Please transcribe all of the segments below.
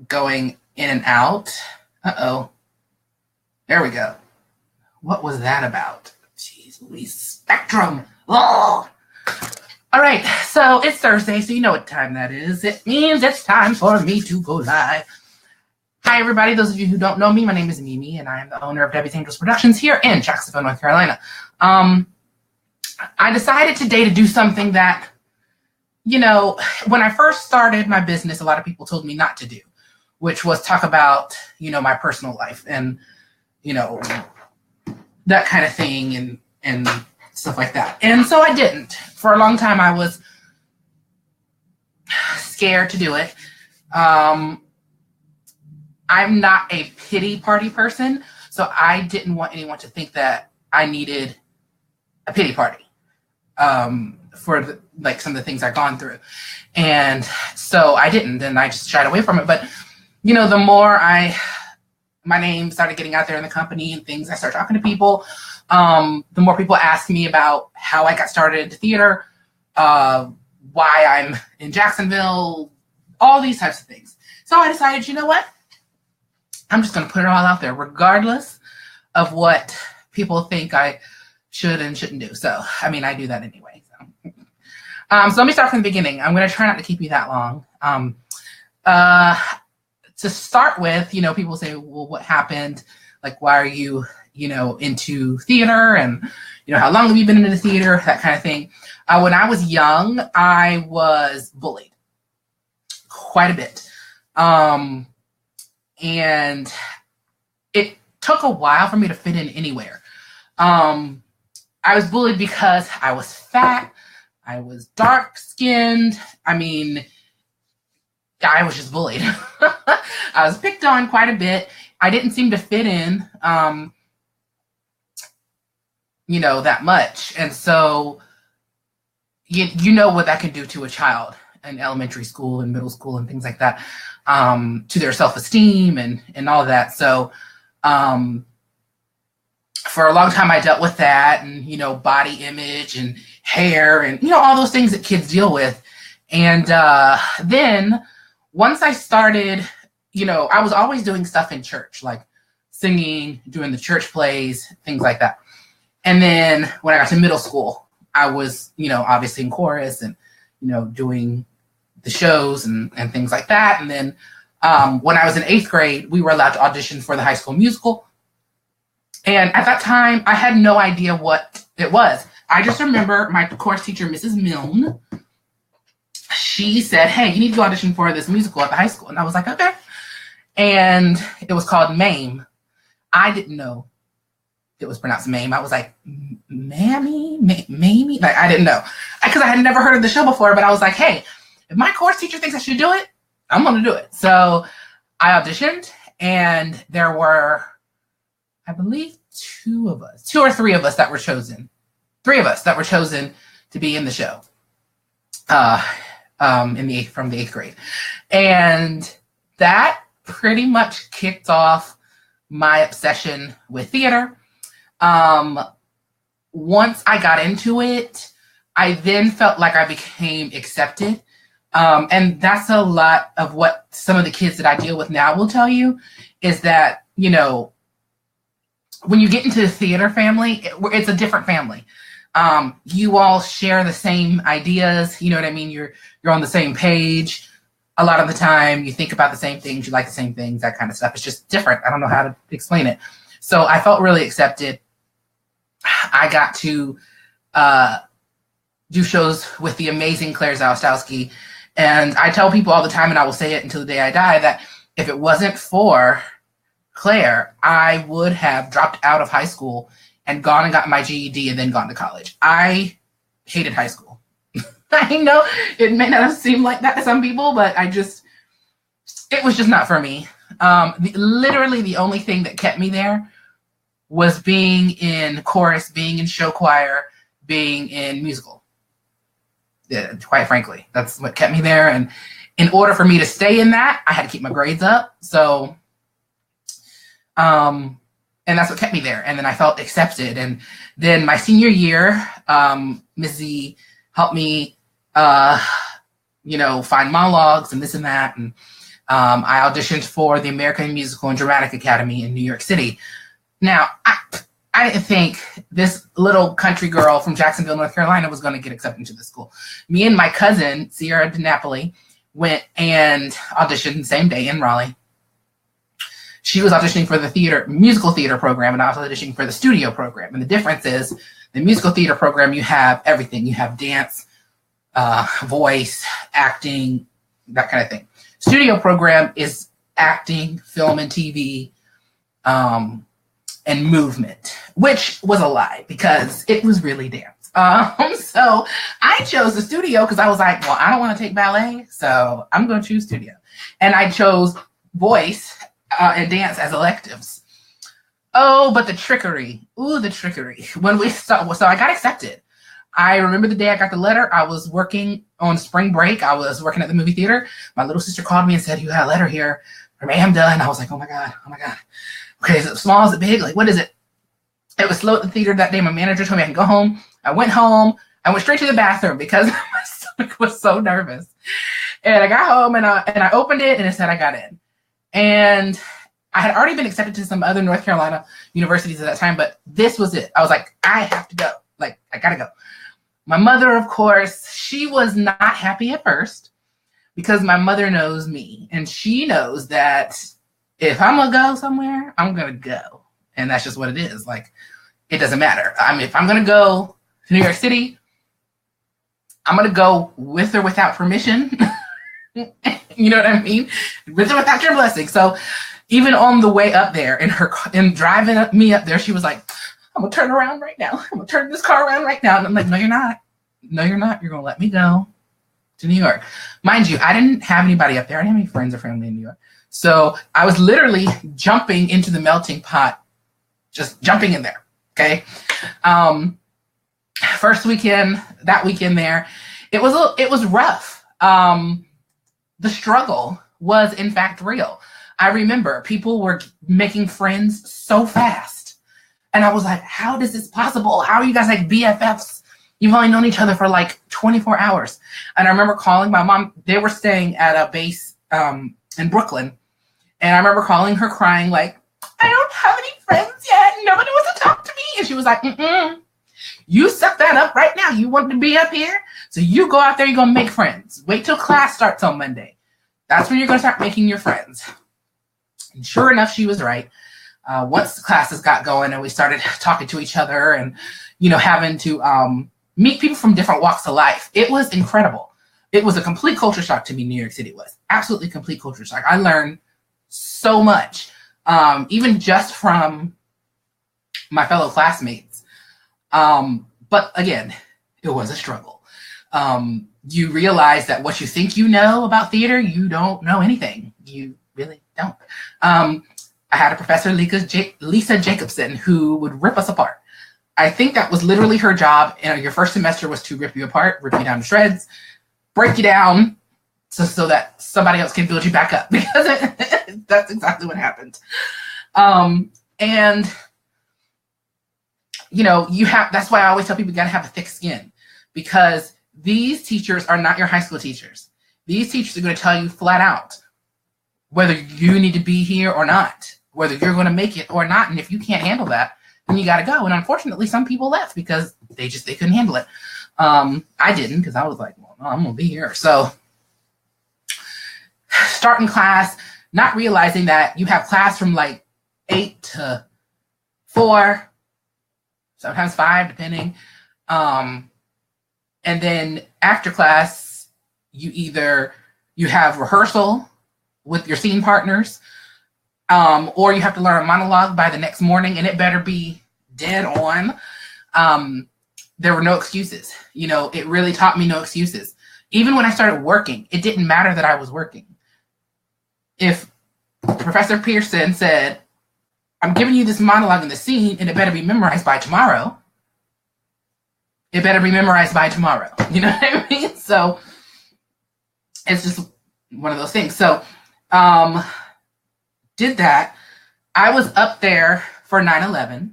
going in and out. Uh-oh. There we go. What was that about? Jeez Louise. Spectrum. Oh. All right, so it's Thursday, so you know what time that is. It means it's time for me to go live. Hi, everybody. Those of you who don't know me, my name is Mimi, and I am the owner of Debbie's Angels Productions here in Jacksonville, North Carolina. I decided today to do something that, you know, when I first started my business, a lot of people told me not to do, which was talk about, you know, my personal life and, you know, that kind of thing and stuff like that. And so I didn't. For a long time, I was scared to do it. I'm not a pity party person, so I didn't want anyone to think that I needed a pity party for some of the things I've gone through. And so I didn't, and I just shied away from it. But, you know, the more my name started getting out there in the company and things, I started talking to people, the more people asked me about how I got started into theater, why I'm in Jacksonville, all these types of things. So I decided, you know what? I'm just going to put it all out there, regardless of what people think I should and shouldn't do. So, I mean, I do that anyway. So let me start from the beginning. I'm going to try not to keep you that long. To start with, you know, people say, well, what happened? Like, why are you, you know, into theater? And, you know, how long have you been into the theater? That kind of thing. When I was young, I was bullied quite a bit. And it took a while for me to fit in anywhere. I was bullied because I was fat. I was dark-skinned. I mean, I was just bullied. I was picked on quite a bit. I didn't seem to fit in, you know, that much. And so you know what that can do to a child in elementary school and middle school and things like that, to their self-esteem and all of that. So for a long time, I dealt with that and, you know, body image and hair and, you know, all those things that kids deal with. And then once I started, you know, I was always doing stuff in church, like singing, doing the church plays, things like that. And then when I got to middle school, I was, you know, obviously in chorus and, you know, doing the shows and things like that. And then when I was in 8th grade, we were allowed to audition for the High School Musical. And at that time, I had no idea what it was. I just remember my course teacher, Mrs. Milne, she said, hey, you need to go audition for this musical at the high school. And I was like, okay. And it was called MAME. I didn't know it was pronounced MAME. I was like, Mammy? Mamie? Like, I didn't know. Because I had never heard of the show before, but I was like, hey, if my course teacher thinks I should do it, I'm going to do it. So I auditioned, and there were, I believe, 2 or 3 of us that were chosen. 3 of us that were chosen to be in the show. From the 8th grade. And that pretty much kicked off my obsession with theater. Once I got into it, I then felt like I became accepted. And that's a lot of what some of the kids that I deal with now will tell you, is that, you know, when you get into the theater family, it's a different family. You all share the same ideas. You know what I mean? You're on the same page. A lot of the time, you think about the same things. You like the same things, that kind of stuff. It's just different. I don't know how to explain it. So I felt really accepted. I got to do shows with the amazing Claire Zawistowski. And I tell people all the time, and I will say it until the day I die, that if it wasn't for Claire, I would have dropped out of high school and gone and gotten my GED and then gone to college. I hated high school. I know it may not seem like that to some people, but it was just not for me. Literally the only thing that kept me there was being in chorus, being in show choir, being in musical. Yeah, quite frankly, that's what kept me there. And in order for me to stay in that, I had to keep my grades up. So, and that's what kept me there. And then I felt accepted. And then my senior year, Ms. Z helped me, find monologues and this and that. And I auditioned for the American Musical and Dramatic Academy in New York City. Now, I didn't think this little country girl from Jacksonville, North Carolina was going to get accepted into the school. Me and my cousin, Sierra DiNapoli, went and auditioned the same day in Raleigh. She was auditioning for the musical theater program, and I was auditioning for the studio program. And the difference is the musical theater program, you have everything. You have dance, voice, acting, that kind of thing. Studio program is acting, film and TV, and movement, which was a lie because it was really dance. So I chose the studio because I was like, well, I don't want to take ballet, so I'm going to choose studio. And I chose voice and dance as electives. Oh, but the trickery. Ooh, the trickery. When we so I got accepted. I remember the day I got the letter. I was working on spring break. I was working at the movie theater. My little sister called me and said, you got a letter here from AMDA. And I was like, oh my God. Okay, is it small? Is it big? Like, what is it? It was slow at the theater that day. My manager told me I can go home. I went home. I went straight to the bathroom because my stomach was so nervous. And I got home and I opened it and it said I got in. And I had already been accepted to some other North Carolina universities at that time, but this was it. I was like, I have to go. Like, I gotta go. My mother, of course, she was not happy at first because my mother knows me and she knows that if I'm gonna go somewhere, I'm gonna go. And that's just what it is. Like, it doesn't matter. I mean, if I'm gonna go to New York City, I'm gonna go with or without permission. You know what I mean? With or without your blessing. So even on the way up there and driving me up there, she was like, I'm gonna turn around right now. I'm gonna turn this car around right now. And I'm like, no, you're not. No, you're not. You're gonna let me go to New York. Mind you, I didn't have anybody up there. I didn't have any friends or family in New York. So I was literally jumping into the melting pot, just jumping in there. Okay. First weekend, that weekend there, it was rough. The struggle was in fact real. I remember people were making friends so fast. And I was like, how is this possible? How are you guys like BFFs? You've only known each other for like 24 hours. And I remember calling my mom. They were staying at a base in Brooklyn. And I remember calling her crying like, I don't have any friends yet. Nobody wants to talk to me. And she was like, you suck that up right now. You want to be up here? So you go out there, you're going to make friends. Wait till class starts on Monday. That's when you're going to start making your friends. And sure enough, she was right. Once the classes got going and we started talking to each other and, you know, having to meet people from different walks of life, it was incredible. It was a complete culture shock to me. New York City was absolutely complete culture shock. I learned so much, even just from my fellow classmates. But again, it was a struggle. You realize that what you think you know about theater, you don't know anything. You really don't. I had a professor, Lisa Jacobson, who would rip us apart. I think that was literally her job. And your first semester was to rip you apart, rip you down to shreds, break you down so that somebody else can build you back up, because that's exactly what happened. And you know, that's why I always tell people you got to have a thick skin, because these teachers are not your high school teachers. These teachers are going to tell you flat out whether you need to be here or not, whether you're going to make it or not. And if you can't handle that, then you got to go. And unfortunately, some people left because they couldn't handle it. I didn't, because I was like, well, no, I'm going to be here. So starting class, not realizing that you have class from like 8 to 4, sometimes 5, depending. And then after class, you have rehearsal with your scene partners, or you have to learn a monologue by the next morning, and it better be dead on. There were no excuses. You know, it really taught me no excuses. Even when I started working, it didn't matter that I was working. If Professor Pearson said, I'm giving you this monologue in the scene, and it better be memorized by tomorrow, it better be memorized by tomorrow. You know what I mean? So it's just one of those things. So did that. I was up there for 9/11.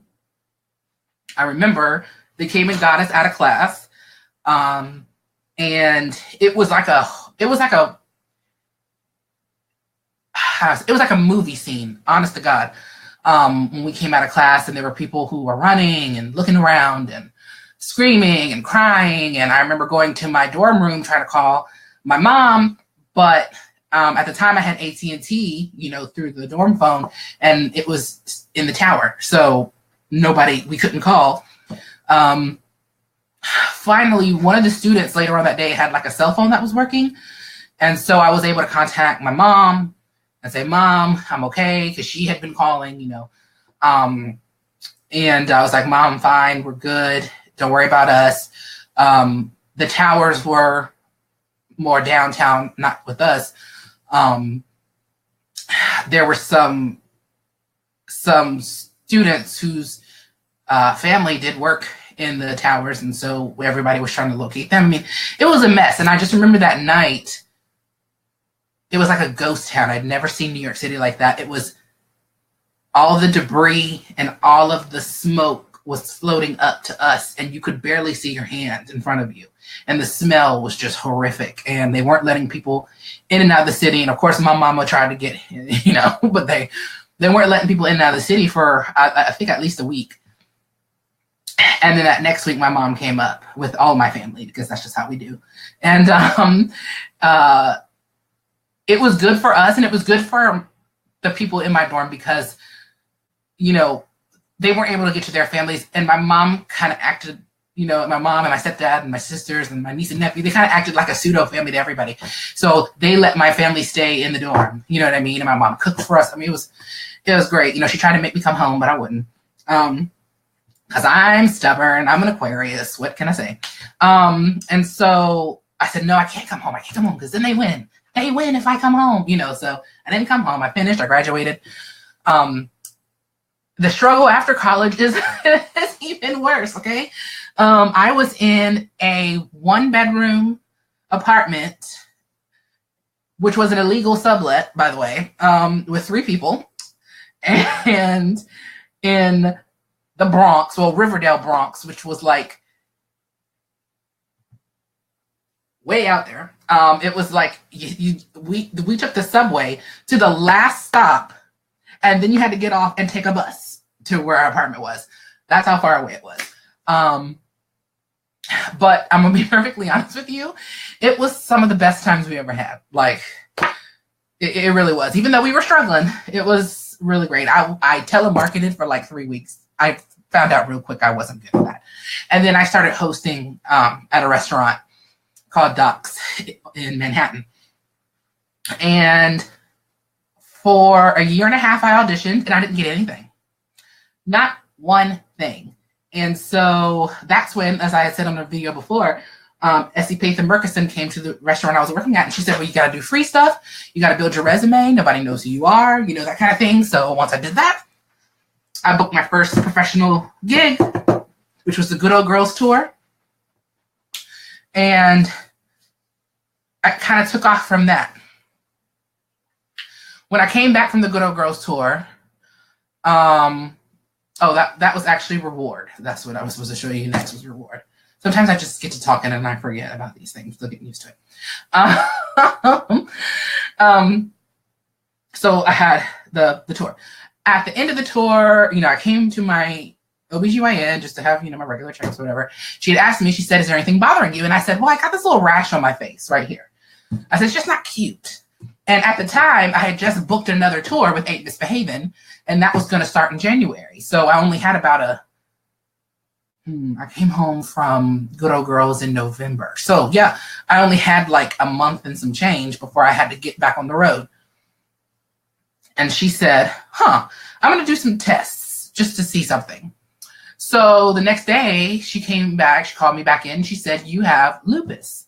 I remember they came and got us out of class. And it was like a it was like a movie scene, honest to God. When we came out of class and there were people who were running and looking around and screaming and crying. And I remember going to my dorm room trying to call my mom, but at the time I had AT&T, through the dorm phone, and it was in the tower. So we couldn't call. Finally, one of the students later on that day had like a cell phone that was working. And so I was able to contact my mom and say, Mom, I'm okay, because she had been calling, and I was like, Mom, I'm fine, we're good, don't worry about us. The towers were more downtown, not with us. There were some students whose family did work in the towers, and so everybody was trying to locate them. I mean, it was a mess, and I just remember that night, it was like a ghost town. I'd never seen New York City like that. It was all the debris and all of the smoke was floating up to us, and you could barely see your hand in front of you. And the smell was just horrific, and they weren't letting people in and out of the city. And of course, my mama tried to get, but they weren't letting people in and out of the city for, I think, at least a week. And then that next week, my mom came up with all my family, because that's just how we do. And it was good for us, and it was good for the people in my dorm, because, they weren't able to get to their families. And my mom kind of acted, my mom and my stepdad and my sisters and my niece and nephew, they kind of acted like a pseudo family to everybody. So they let my family stay in the dorm, you know what I mean? And my mom cooked for us. I mean, it was great. She tried to make me come home, but I wouldn't. Because I'm stubborn. I'm an Aquarius. What can I say? And so I said, no, I can't come home. I can't come home because then they win. They win if I come home, So I didn't come home. I finished. I graduated. The struggle after college is even worse, okay? I was in a 1-bedroom apartment, which was an illegal sublet, by the way, with 3 people. And in the Bronx, Riverdale, Bronx, which was like way out there. It was like we took the subway to the last stop, and then you had to get off and take a bus to where our apartment was. That's how far away it was. But I'm gonna be perfectly honest with you, it was some of the best times we ever had. Like, it really was. Even though we were struggling, it was really great. I telemarketed for like 3 weeks. I found out real quick I wasn't good at that. And then I started hosting at a restaurant called Ducks in Manhattan. And for a year and a half, I auditioned, and I didn't get anything. Not one thing. And so that's when, as I had said on the video before, Essie Pathan Murkison came to the restaurant I was working at, and she said, well, you got to do free stuff. You got to build your resume. Nobody knows who you are, that kind of thing. So once I did that, I booked my first professional gig, which was the Good Old Girls Tour. And I kind of took off from that. When I came back from the Good Old Girls Tour, that was actually Reward. That's what I was supposed to show you next, was Reward. Sometimes I just get to talking and I forget about these things. So get used to it. So I had the tour. At the end of the tour, I came to my OBGYN just to have, my regular checks or whatever. She had asked me, she said, is there anything bothering you? And I said, well, I got this little rash on my face right here. I said, it's just not cute. And at the time, I had just booked another tour with Ain't Misbehavin', and that was going to start in January. So I only had about I came home from Good Old Girls in November. So yeah, I only had like a month and some change before I had to get back on the road. And she said, I'm going to do some tests just to see something. So the next day she came back, she called me back in. She said, you have lupus.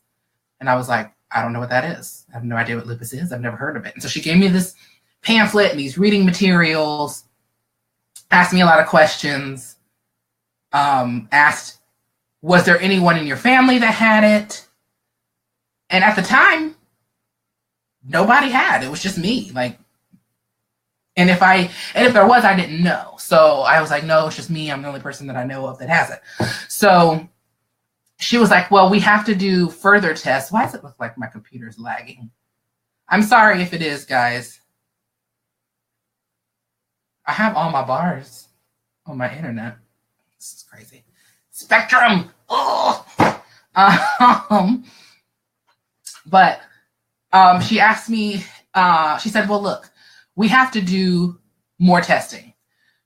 And I was like, I don't know what that is. I have no idea what lupus is. I've never heard of it. And so she gave me this pamphlet and these reading materials, asked me a lot of questions, asked, was there anyone in your family that had it? And at the time, nobody had. It was just me. And if there was, I didn't know. So I was like, no, it's just me. I'm the only person that I know of that has it. So she was like, well, we have to do further tests. Why does it look like my computer's lagging? I'm sorry if it is, guys. I have all my bars on my internet. This is crazy. Spectrum. Oh. But she asked me. She said, "Well, look, we have to do more testing.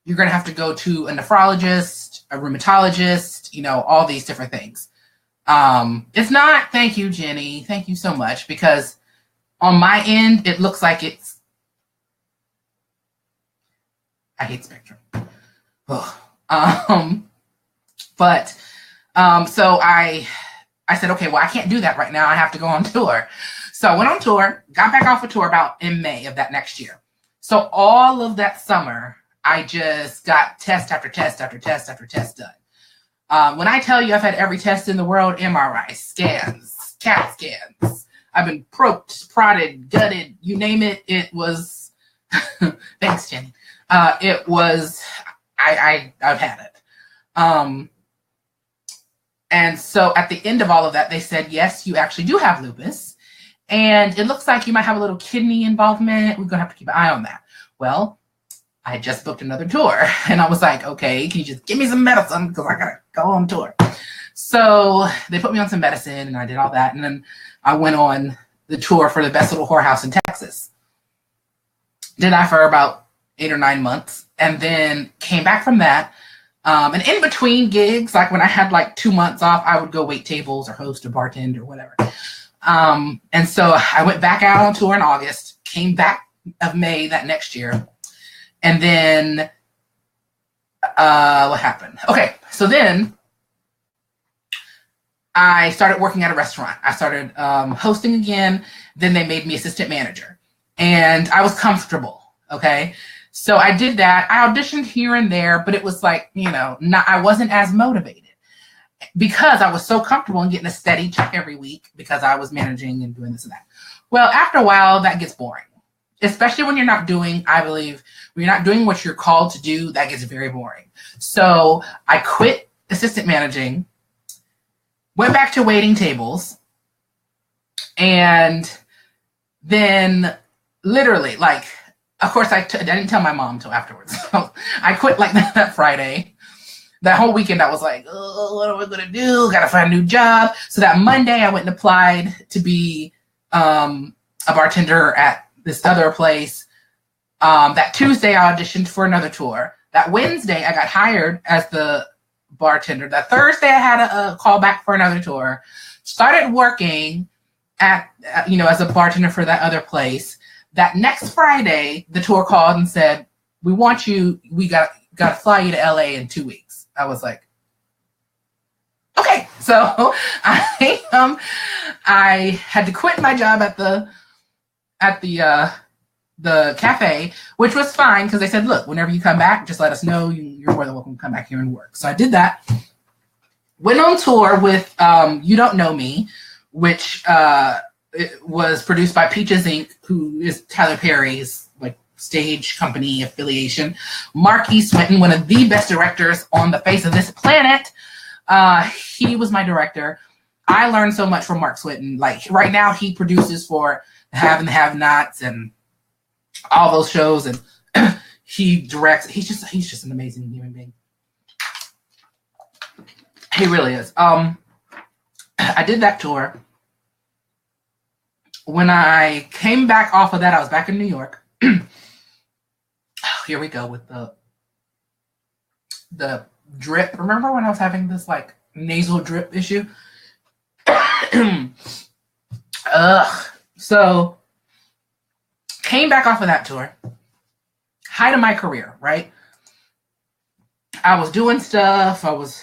You're going to have to go to a nephrologist, a rheumatologist, all these different things." It's not, thank you, Jenny. Thank you so much. Because on my end, it looks like it's, I hate Spectrum. So I said, okay, well, I can't do that right now. I have to go on tour. So I went on tour, got back off a tour about in May of that next year. So all of that summer, I just got test after test after test after test done. When I tell you I've had every test in the world, MRI, scans, CAT scans, I've been probed, prodded, gutted, you name it, it was, thanks, Jenny. It was, I've had it. And so at the end of all of that, they said, yes, you actually do have lupus. And it looks like you might have a little kidney involvement. We're going to have to keep an eye on that. Well, I just booked another tour. And I was like, okay, can you just give me some medicine? Because I got to go on tour. So they put me on some medicine and I did all that. And then I went on the tour for the Best Little Whorehouse in Texas. Did that for about 8 or 9 months. And then came back from that. And in between gigs, like when I had like 2 months off, I would go wait tables or host or bartend or whatever. And so I went back out on tour in August, came back of May that next year. And then what happened? Okay, so then I started working at a restaurant. I started hosting again. Then they made me assistant manager. And I was comfortable, okay? So I did that. I auditioned here and there, but it was like, I wasn't as motivated because I was so comfortable in getting a steady check every week because I was managing and doing this and that. Well, after a while, that gets boring, especially when you're not doing, I believe, when you're not doing what you're called to do, that gets very boring. So I quit assistant managing, went back to waiting tables, and then literally, like, of course, I didn't tell my mom until afterwards. So I quit like that Friday. That whole weekend, I was like, oh, what am I going to do? Got to find a new job. So that Monday, I went and applied to be a bartender at this other place. That Tuesday, I auditioned for another tour. That Wednesday, I got hired as the bartender. That Thursday, I had a call back for another tour. Started working at, as a bartender for that other place. That next Friday, the tour called and said, we want you, we got to fly you to LA in 2 weeks. I was like, okay. So I had to quit my job at the cafe, which was fine because they said, look, whenever you come back, just let us know. You're more than welcome to come back here and work. So I did that. Went on tour with You Don't Know Me, which it was produced by Peaches Inc., who is Tyler Perry's stage company affiliation. Marky Swinton, one of the best directors on the face of this planet. He was my director. I learned so much from Mark Swinton. Like right now, he produces for The Have and the Have-Nots and all those shows, and he directs. He's just an amazing human being. He really is. I did that tour. When I came back off of that, I was back in New York. Here we go with the drip. Remember when I was having this nasal drip issue? So came back off of that tour. Height of my career, right? I was doing stuff. I was,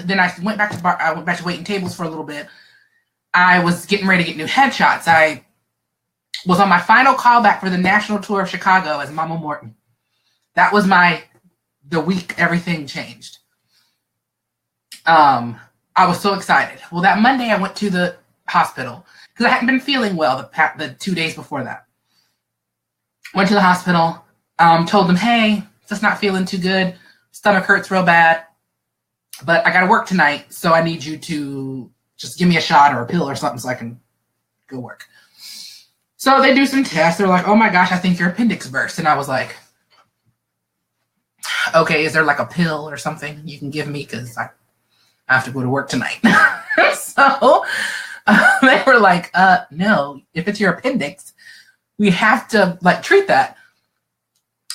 then I went back to waiting tables for a little bit. I was getting ready to get new headshots. I was on my final callback for the national tour of Chicago as Mama Morton. That was the week everything changed. I was so excited. Well, that Monday I went to the hospital because I hadn't been feeling well the 2 days before that. Went to the hospital, told them, hey, just not feeling too good. Stomach hurts real bad, but I got to work tonight, so I need you to just give me a shot or a pill or something so I can go work. So they do some tests. They're like, oh my gosh, I think your appendix burst. And I was like, okay, is there like a pill or something you can give me? Because I have to go to work tonight. So they were like, no, if it's your appendix, we have to like treat that.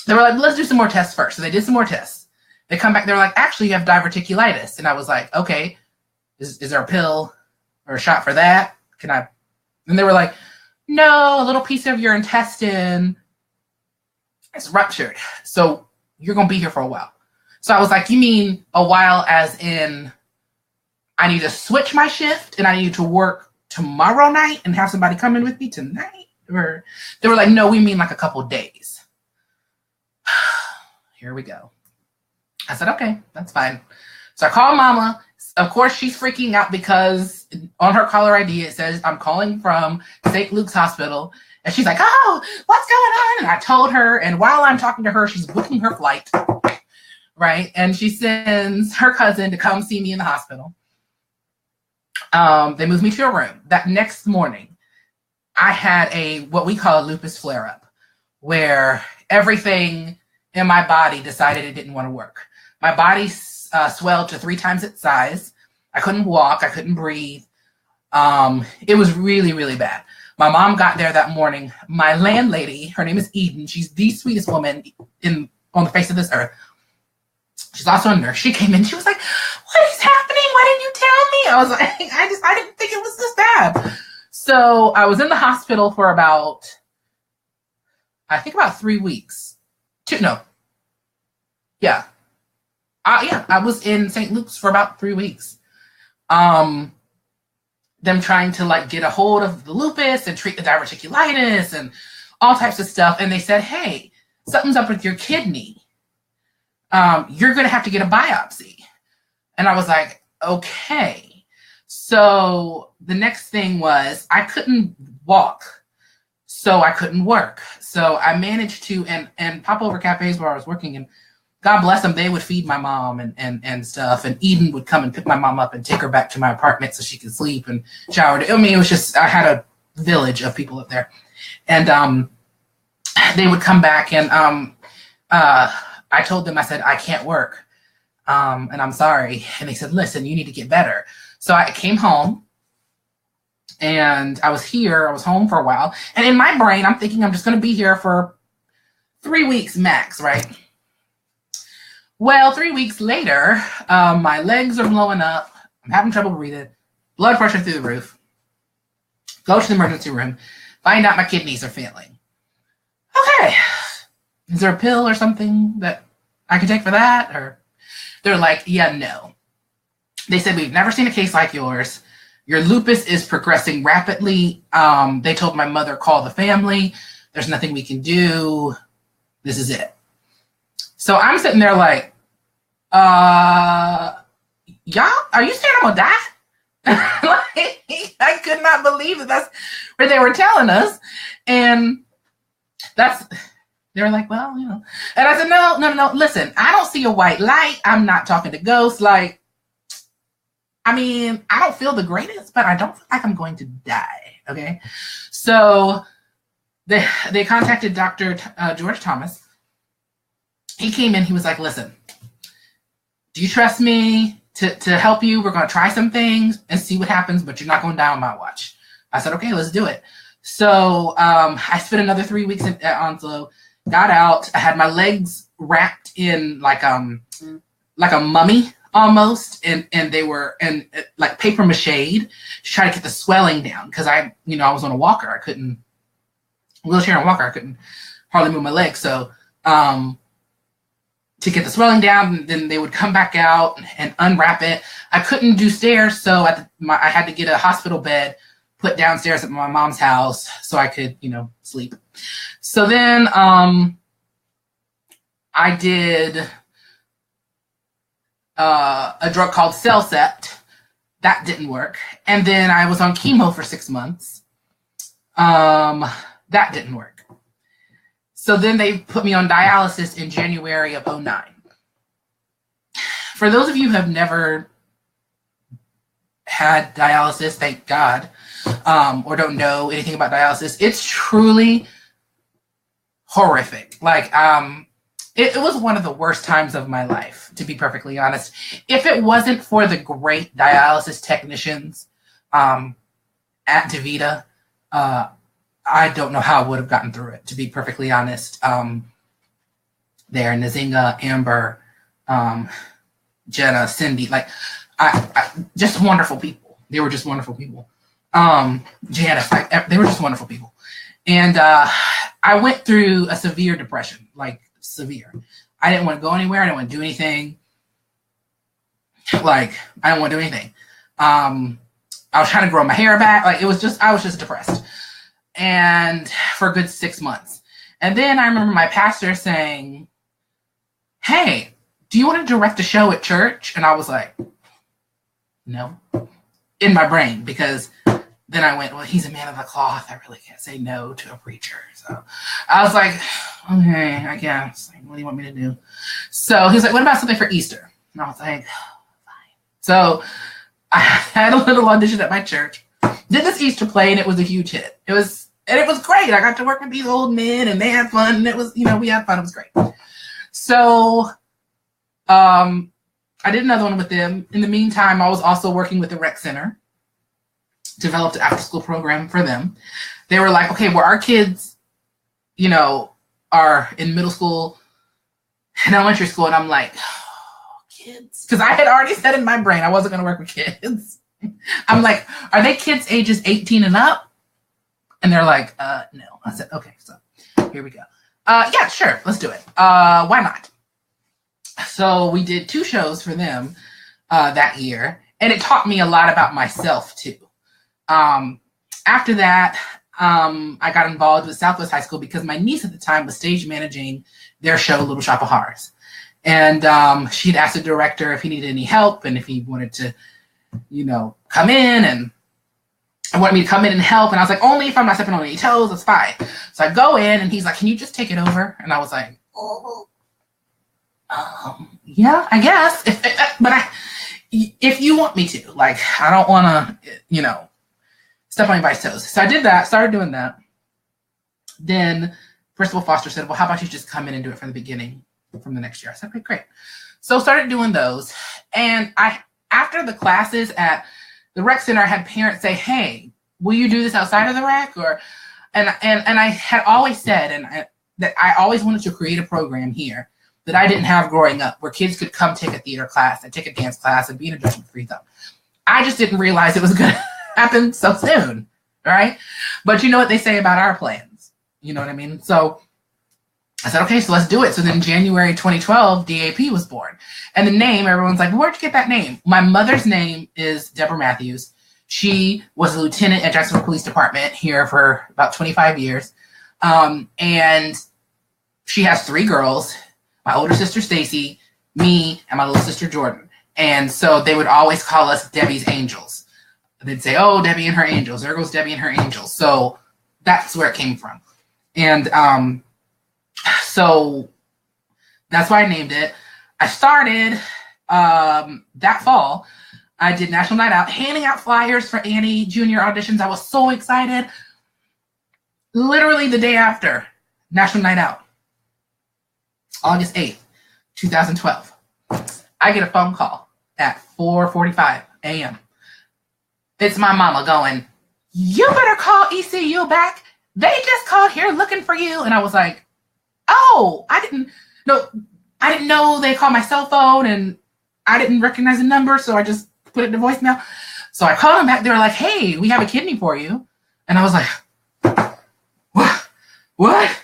They were like, let's do some more tests first. So they did some more tests. They come back, they're like, actually, you have diverticulitis. And I was like, okay, is there a pill or a shot for that? Can I? And they were like, no, a little piece of your intestine is ruptured. So you're going to be here for a while. So I was like, you mean a while as in I need to switch my shift and I need to work tomorrow night and have somebody come in with me tonight? Or they were like, no, we mean like a couple days. Here we go. I said, okay, that's fine. So I called mama. Of course, she's freaking out because on her caller ID, it says, I'm calling from St. Luke's Hospital. And she's like, oh, what's going on? And I told her, and while I'm talking to her, she's booking her flight, right? And she sends her cousin to come see me in the hospital. They moved me to a room. That next morning, I had what we call a lupus flare-up, where everything in my body decided it didn't want to work. My body swelled to 3 times its size. I couldn't walk. I couldn't breathe. It was really, really bad. My mom got there that morning. My landlady, her name is Eden. She's the sweetest woman on the face of this earth. She's also a nurse. She came in. She was like, what is happening? Why didn't you tell me? I was like, I didn't think it was this bad. So I was in the hospital for about 3 weeks. Yeah, I was in St. Luke's for about 3 weeks. Them trying to like get a hold of the lupus and treat the diverticulitis and all types of stuff. And they said, hey, something's up with your kidney. You're going to have to get a biopsy. And I was like, okay. So the next thing was I couldn't walk, so I couldn't work. So I managed to, and pop over cafes where I was working, and God bless them, they would feed my mom and stuff. And Eden would come and pick my mom up and take her back to my apartment so she could sleep and shower. I mean, it was just, I had a village of people up there. And they would come back and I told them, I said, I can't work. And I'm sorry. And they said, listen, you need to get better. So I came home and I was home for a while. And in my brain, I'm thinking I'm just going to be here for 3 weeks max, right? Well, 3 weeks later, my legs are blowing up. I'm having trouble breathing. Blood pressure through the roof. Go to the emergency room. Find out my kidneys are failing. Okay. Is there a pill or something that I can take for that? Or they're like, yeah, no. They said, we've never seen a case like yours. Your lupus is progressing rapidly. They told my mother, call the family. There's nothing we can do. This is it. So I'm sitting there like, y'all, are you saying I'm gonna die? Like, I could not believe that that's what they were telling us. And they were like, well, you know. And I said, no, listen, I don't see a white light. I'm not talking to ghosts. Like, I mean, I don't feel the greatest, but I don't feel like I'm going to die, okay? So they contacted Dr. George Thomas. He came in, he was like, listen, do you trust me to help you? We're going to try some things and see what happens, but you're not going to die on my watch. I said, okay, let's do it. So I spent another 3 weeks at Onslow, got out. I had my legs wrapped in like a mummy almost, and they were like paper mache to try to get the swelling down, because I was on a walker. I couldn't, wheelchair and walker, I couldn't hardly move my legs. So to get the swelling down, then they would come back out and unwrap it. I couldn't do stairs, so I had to get a hospital bed put downstairs at my mom's house so I could, sleep. So then I did a drug called Cellcept. That didn't work. And then I was on chemo for 6 months. That didn't work. So then they put me on dialysis in January of 2009. For those of you who have never had dialysis, thank God. or don't know anything about dialysis, it's truly horrific. Like, it was one of the worst times of my life, to be perfectly honest. If it wasn't for the great dialysis technicians at DaVita, I don't know how I would have gotten through it, to be perfectly honest. There, Nzinga, Amber, Jenna, Cindy, like, I just wonderful people. They were just wonderful people. Janice, like, they were just wonderful people. And I went through a severe depression, like severe. I didn't want to go anywhere. I didn't want to do anything. Like, I didn't want to do anything. I was trying to grow my hair back. Like, I was just depressed. And for a good 6 months. And then I remember my pastor saying, hey, do you want to direct a show at church? And I was like, no, in my brain, because then I went, well, he's a man of the cloth. I really can't say no to a preacher. So I was like, okay, I guess. Like, what do you want me to do? So he was like, what about something for Easter? And I was like, fine. So I had a little audition at my church, did this Easter play, and it was a huge hit. It was great. I got to work with these old men, and they had fun. And it was, we had fun. It was great. So I did another one with them. In the meantime, I was also working with the rec center, developed an after-school program for them. They were like, okay, well, our kids, are in middle school and elementary school. And I'm like, oh, kids. Because I had already said in my brain I wasn't going to work with kids. I'm like, are they kids ages 18 and up? And they're like, no. I said, okay, so here we go. Yeah, sure, let's do it. Why not? So we did 2 shows for them that year, and it taught me a lot about myself too. After that, I got involved with Southwest High School because my niece at the time was stage managing their show, Little Shop of Horrors. And she'd asked the director if he needed any help and if he wanted to, come in, and wanted me to come in and help. And I was like, only if I'm not stepping on any toes, that's fine. So I go in, and he's like, can you just take it over? And I was like, oh, yeah, I guess. If you want me to, like, I don't want to, step on anybody's toes. So I did that, started doing that. Then Principal Foster said, well, how about you just come in and do it from the beginning from the next year? I said, okay, great. So started doing those. And after the classes at the rec center, I had parents say, hey, will you do this outside of the rec? And I had always said, that I always wanted to create a program here that I didn't have growing up, where kids could come take a theater class and take a dance class and be in a judgment-free zone. I just didn't realize it was going to happen so soon, right? But you know what they say about our plans. You know what I mean? So I said, okay, so let's do it. So then January 2012, DAP was born. And the name, everyone's like, where'd you get that name? My mother's name is Deborah Matthews. She was a lieutenant at Jacksonville Police Department here for about 25 years. And she has 3 girls, my older sister, Stacy, me, and my little sister, Jordan. And so they would always call us Debbie's Angels. They'd say, oh, Debbie and her angels. There goes Debbie and her angels. So that's where it came from. And so that's why I named it. I started that fall. I did National Night Out, handing out flyers for Annie Junior auditions. I was so excited. Literally the day after National Night Out, August 8th, 2012, I get a phone call at 4:45 a.m. It's my mama going, you better call ECU back. They just called here looking for you. And I was like, oh, I didn't know they called my cell phone, and I didn't recognize the number. So I just put it in voicemail. So I called them back. They were like, hey, we have a kidney for you. And I was like, what?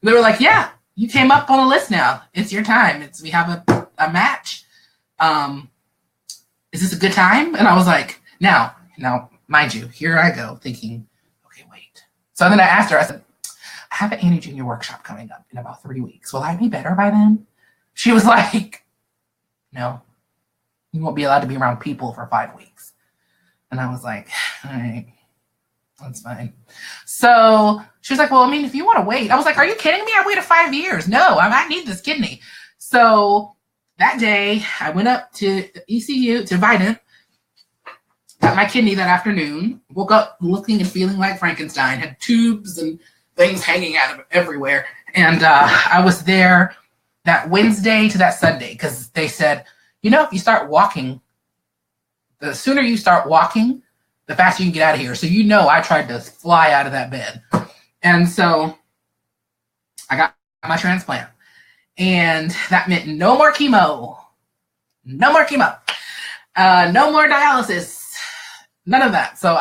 They were like, yeah, you came up on a list now. It's your time. We have a match. Is this a good time? And I was like, now, mind you, here I go thinking, okay, wait. So then I asked her, I said, I have an Annie Junior workshop coming up in about 3 weeks. Will I be better by then? She was like, no, you won't be allowed to be around people for 5 weeks. And I was like, all right, that's fine. So she was like, well, I mean, if you want to wait. I was like, are you kidding me? I waited 5 years. No, I might need this kidney. So that day I went up to ECU, to Vidant. got my kidney that afternoon, woke up looking and feeling like Frankenstein, had tubes and things hanging out of everywhere. And I was there that Wednesday to that Sunday because they said, if you start walking, the sooner you start walking, the faster you can get out of here. So I tried to fly out of that bed. And so I got my transplant. And that meant no more chemo. No more chemo. No more dialysis. None of that. So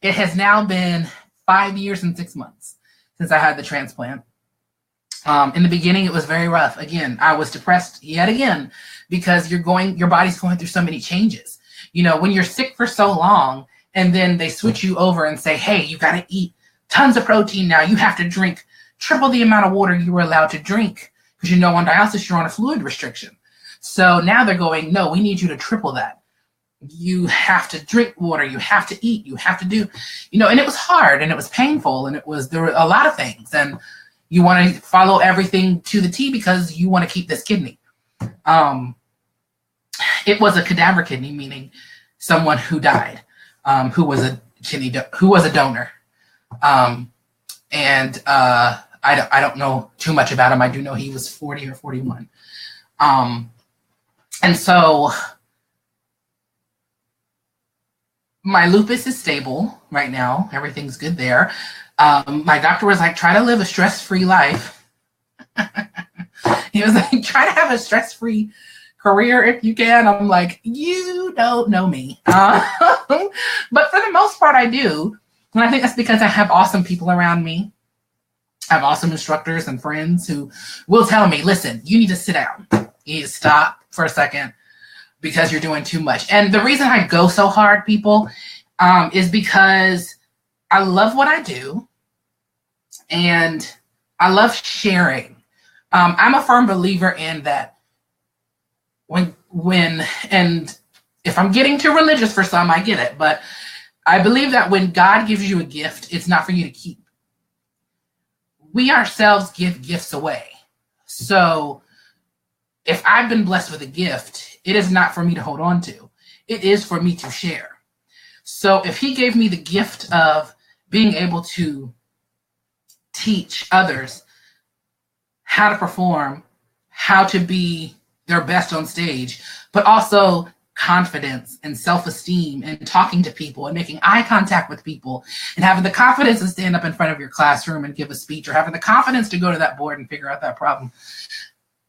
it has now been 5 years and 6 months since I had the transplant. In the beginning, it was very rough. Again, I was depressed yet again because your body's going through so many changes. When you're sick for so long and then they switch you over and say, hey, you got to eat tons of protein now. You have to drink triple the amount of water you were allowed to drink because on dialysis, you're on a fluid restriction. So now they're going, no, we need you to triple that. You have to drink water. You have to eat. You have to do, and it was hard and it was painful and there were a lot of things. And you want to follow everything to the T because you want to keep this kidney. It was a cadaver kidney, meaning someone who died, who was a donor. I don't know too much about him. I do know he was 40 or 41. And so my lupus is stable right now. Everything's good there. My doctor was like, try to live a stress-free life. He was like, try to have a stress-free career if you can. I'm like, you don't know me. But for the most part, I do. And I think that's because I have awesome people around me. I have awesome instructors and friends who will tell me, listen, you need to sit down. You need to stop for a second because you're doing too much. And the reason I go so hard, people, is because I love what I do and I love sharing. I'm a firm believer in that and if I'm getting too religious for some, I get it, but I believe that when God gives you a gift, it's not for you to keep. We ourselves give gifts away. So if I've been blessed with a gift, it is not for me to hold on to. It is for me to share. So if he gave me the gift of being able to teach others how to perform, how to be their best on stage, but also confidence and self-esteem and talking to people and making eye contact with people and having the confidence to stand up in front of your classroom and give a speech or having the confidence to go to that board and figure out that problem.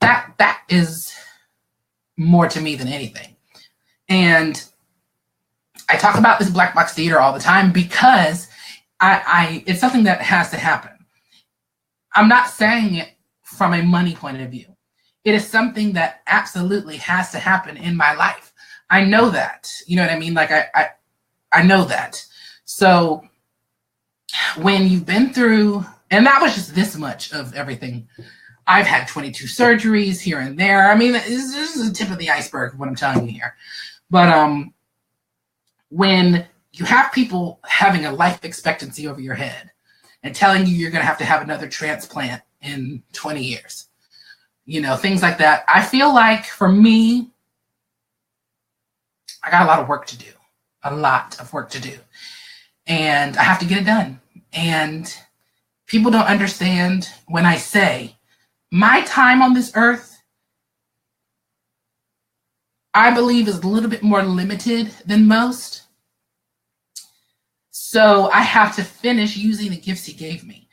That is more to me than anything. And I talk about this black box theater all the time because it's something that has to happen. I'm not saying it from a money point of view. It is something that absolutely has to happen in my life. I know that, you know what I mean? Like I know that. So when you've been through, and that was just this much of everything. I've had 22 surgeries here and there. I mean, this is the tip of the iceberg of what I'm telling you here. But when you have people having a life expectancy over your head and telling you you're going to have another transplant in 20 years, things like that. I feel like for me, I got a lot of work to do, and I have to get it done. And people don't understand when I say my time on this earth, I believe is a little bit more limited than most. So I have to finish using the gifts he gave me.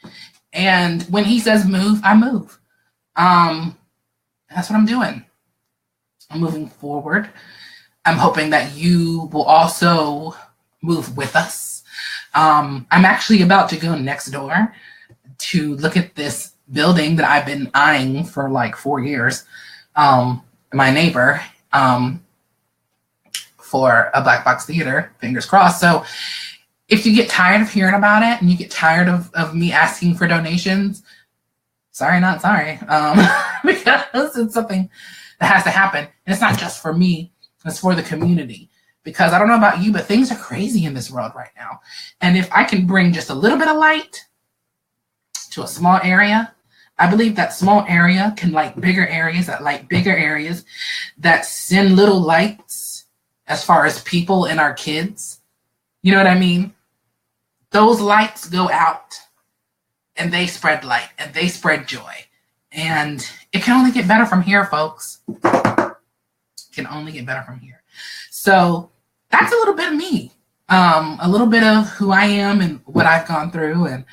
And when he says move, I move. That's what I'm doing. I'm moving forward. I'm hoping that you will also move with us. I'm actually about to go next door to look at this building that I've been eyeing for like 4 years. My neighbor, for a black box theater, fingers crossed. So if you get tired of hearing about it and you get tired of me asking for donations, sorry, not sorry, because it's something that has to happen. And it's not just for me. It's for the community, because I don't know about you, but things are crazy in this world right now. And if I can bring just a little bit of light to a small area, I believe that small area can light bigger areas, that light bigger areas, that send little lights as far as people and our kids. You know what I mean? Those lights go out and they spread light and they spread joy. And it can only get better from here, folks. It can only get better from here. So that's a little bit of me, a little bit of who I am and what I've gone through. And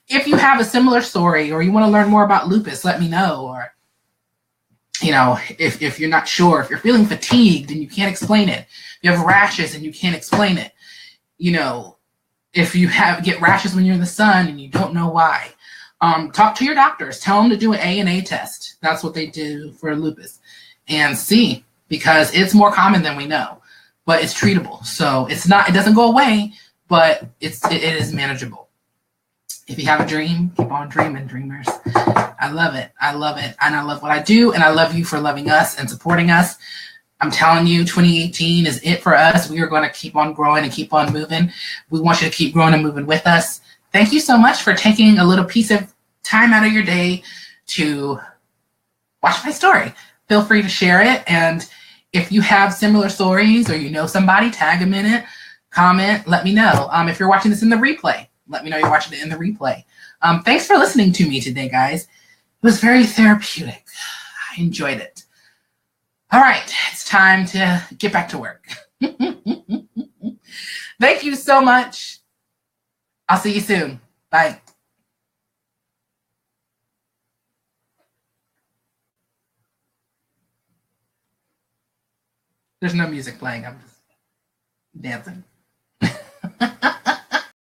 if you have a similar story or you want to learn more about lupus, let me know. Or, you know, if you're not sure, if you're feeling fatigued and you can't explain it, if you have rashes and you can't explain it, you know, if you get rashes when you're in the sun and you don't know why, talk to your doctors. Tell them to do an ANA test. That's what they do for lupus, and see, because it's more common than we know, but it's treatable. So it doesn't go away, but it is manageable. If you have a dream, keep on dreaming, dreamers. I love it. I love it. And I love what I do. And I love you for loving us and supporting us. I'm telling you, 2018 is it for us. We are going to keep on growing and keep on moving. We want you to keep growing and moving with us. Thank you so much for taking a little piece of time out of your day to watch my story. Feel free to share it. And if you have similar stories or you know somebody, tag them in it, comment, let me know. If you're watching this in the replay, let me know you're watching it in the replay. Thanks for listening to me today, guys. It was very therapeutic. I enjoyed it. All right, it's time to get back to work. Thank you so much. I'll see you soon. Bye. There's no music playing. I'm just dancing.